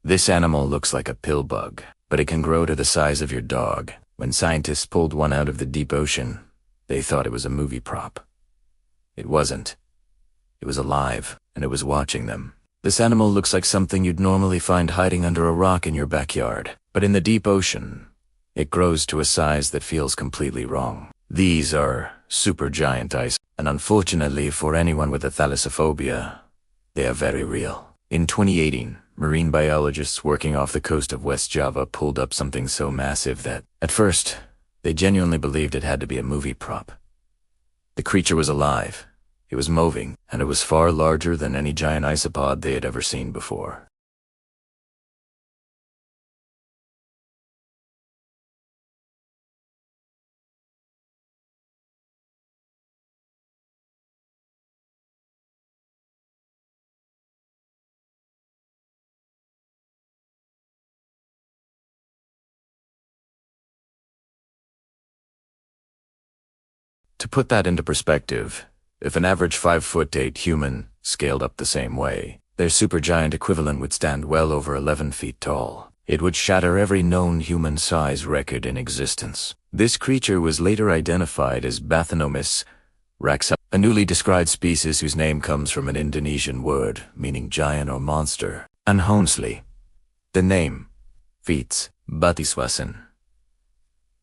This animal looks like a pill bug, but it can grow to the size of your dog. When scientists pulled one out of the deep ocean, they thought it was a movie prop. It wasn't. It was alive, and it was watching them. This animal looks like something you'd normally find hiding under a rock in your backyard, but in the deep ocean, it grows to a size that feels completely wrong. These are supergiant ice, and unfortunately for anyone with a thalassophobia, they are very real. In 2018, marine biologists working off the coast of West Java pulled up something so massive that, at first, they genuinely believed it had to be a movie prop. The creature was alive, it was moving, and it was far larger than any giant isopod they had ever seen before. To put that into perspective, if an average 5'8" human scaled up the same way, their supergiant equivalent would stand well over 11 feet tall. It would shatter every known human size record in existence. This creature was later identified as Bathynomus raxasa, a newly described species whose name comes from an Indonesian word meaning giant or monster, anhonsli. The name, Feats, Batiswasan.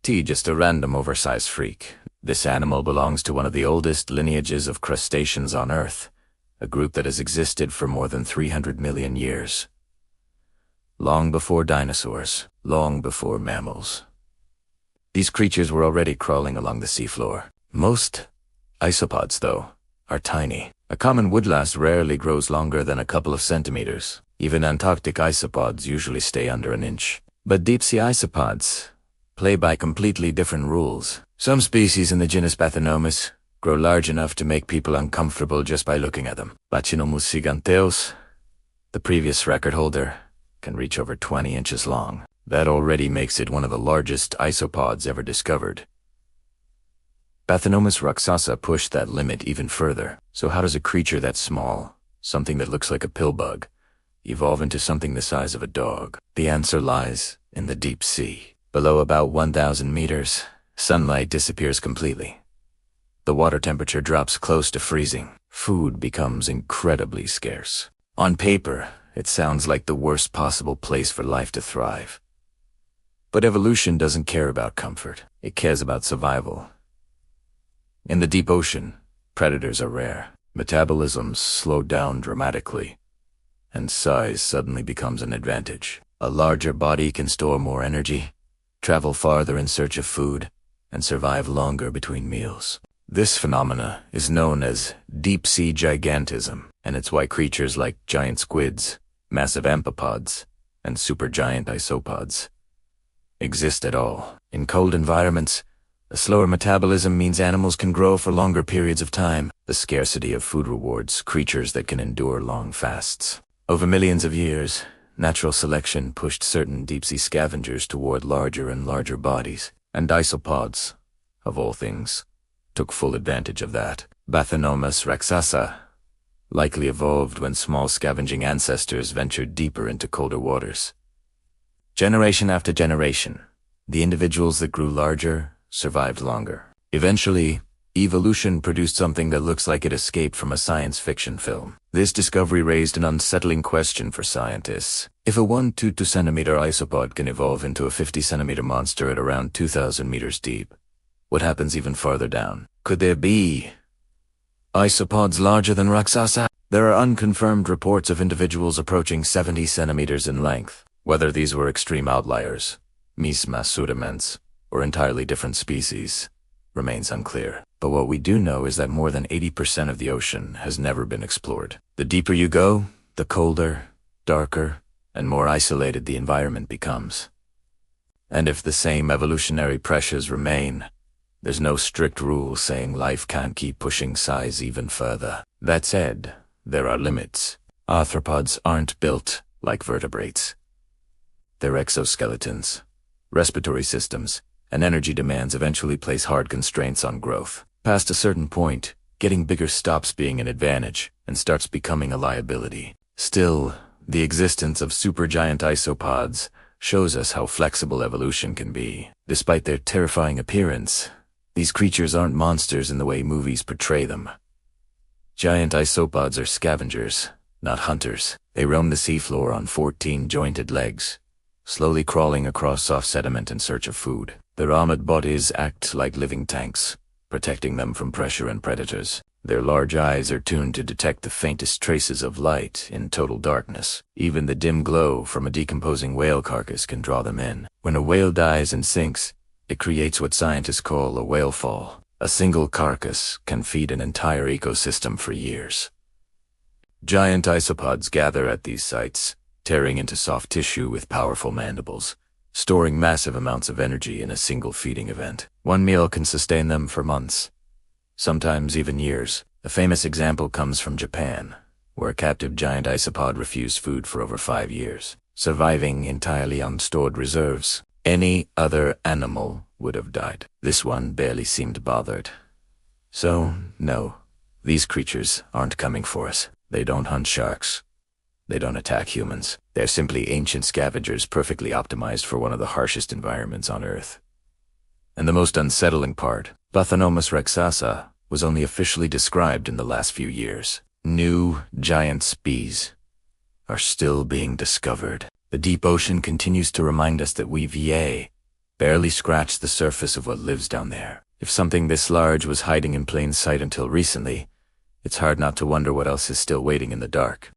Just a random oversized freak. This animal belongs to one of the oldest lineages of crustaceans on Earth, a group that has existed for more than 300 million years. Long before dinosaurs, long before mammals. These creatures were already crawling along the seafloor. Most isopods, though, are tiny. A common woodlouse rarely grows longer than a couple of centimeters. Even Antarctic isopods usually stay under an inch. But deep-sea isopods play by completely different rules. Some species in the genus Bathynomus grow large enough to make people uncomfortable just by looking at them. Bathynomus giganteus, the previous record holder, can reach over 20 inches long. That already makes it one of the largest isopods ever discovered. Bathynomus raxasa pushed that limit even further. So how does a creature that small, something that looks like a pill bug, evolve into something the size of a dog? The answer lies in the deep sea. Below about 1,000 meters, sunlight disappears completely. The water temperature drops close to freezing. Food becomes incredibly scarce. On paper, it sounds like the worst possible place for life to thrive. But evolution doesn't care about comfort. It cares about survival. In the deep ocean, predators are rare. Metabolisms slow down dramatically, and size suddenly becomes an advantage. A larger body can store more energy, travel farther in search of food, and survive longer between meals. This phenomena is known as deep-sea gigantism, and it's why creatures like giant squids, massive amphipods, and supergiant isopods exist at all. In cold environments, a slower metabolism means animals can grow for longer periods of time. The scarcity of food rewards creatures that can endure long fasts. Over millions of years, natural selection pushed certain deep-sea scavengers toward larger and larger bodies, and isopods, of all things, took full advantage of that. Bathynomus raxasa likely evolved when small scavenging ancestors ventured deeper into colder waters. Generation after generation, the individuals that grew larger survived longer. Eventually, evolution produced something that looks like it escaped from a science fiction film. This discovery raised an unsettling question for scientists. If a 1 to 2 centimeter isopod can evolve into a 50 centimeter monster at around 2,000 meters deep, what happens even farther down? Could there be isopods larger than Raxasa? There are unconfirmed reports of individuals approaching 70 centimeters in length. Whether these were extreme outliers, Misma sudimens, or entirely different species, remains unclear. But what we do know is that more than 80% of the ocean has never been explored. The deeper you go, the colder, darker, and more isolated the environment becomes. And if the same evolutionary pressures remain, there's no strict rule saying life can't keep pushing size even further. That said, there are limits. Arthropods aren't built like vertebrates. Their exoskeletons, respiratory systems, and energy demands eventually place hard constraints on growth. Past a certain point, getting bigger stops being an advantage and starts becoming a liability. Still, The existence of supergiant isopods shows us how flexible evolution can be. Despite their terrifying appearance, these creatures aren't monsters in the way movies portray them. Giant isopods are scavengers, not hunters. They roam the seafloor on 14 jointed legs, slowly crawling across soft sediment in search of food. Their armored bodies act like living tanks, protecting them from pressure and predators. Their large eyes are tuned to detect the faintest traces of light in total darkness. Even the dim glow from a decomposing whale carcass can draw them in. When a whale dies and sinks, it creates what scientists call a whale fall. A single carcass can feed an entire ecosystem for years. Giant isopods gather at these sites, tearing into soft tissue with powerful mandibles, storing massive amounts of energy in a single feeding event. One meal can sustain them for months, sometimes even years. A famous example comes from Japan, where a captive giant isopod refused food for over 5 years, surviving entirely on stored reserves. Any other animal would have died. This one barely seemed bothered. So, no, these creatures aren't coming for us. They don't hunt sharks. They don't attack humans. They're simply ancient scavengers perfectly optimized for one of the harshest environments on Earth. And the most unsettling part, Bathanomus rexasa was only officially described in the last few years. New giant species are still being discovered. The deep ocean continues to remind us that we've barely scratched the surface of what lives down there. If something this large was hiding in plain sight until recently, it's hard not to wonder what else is still waiting in the dark.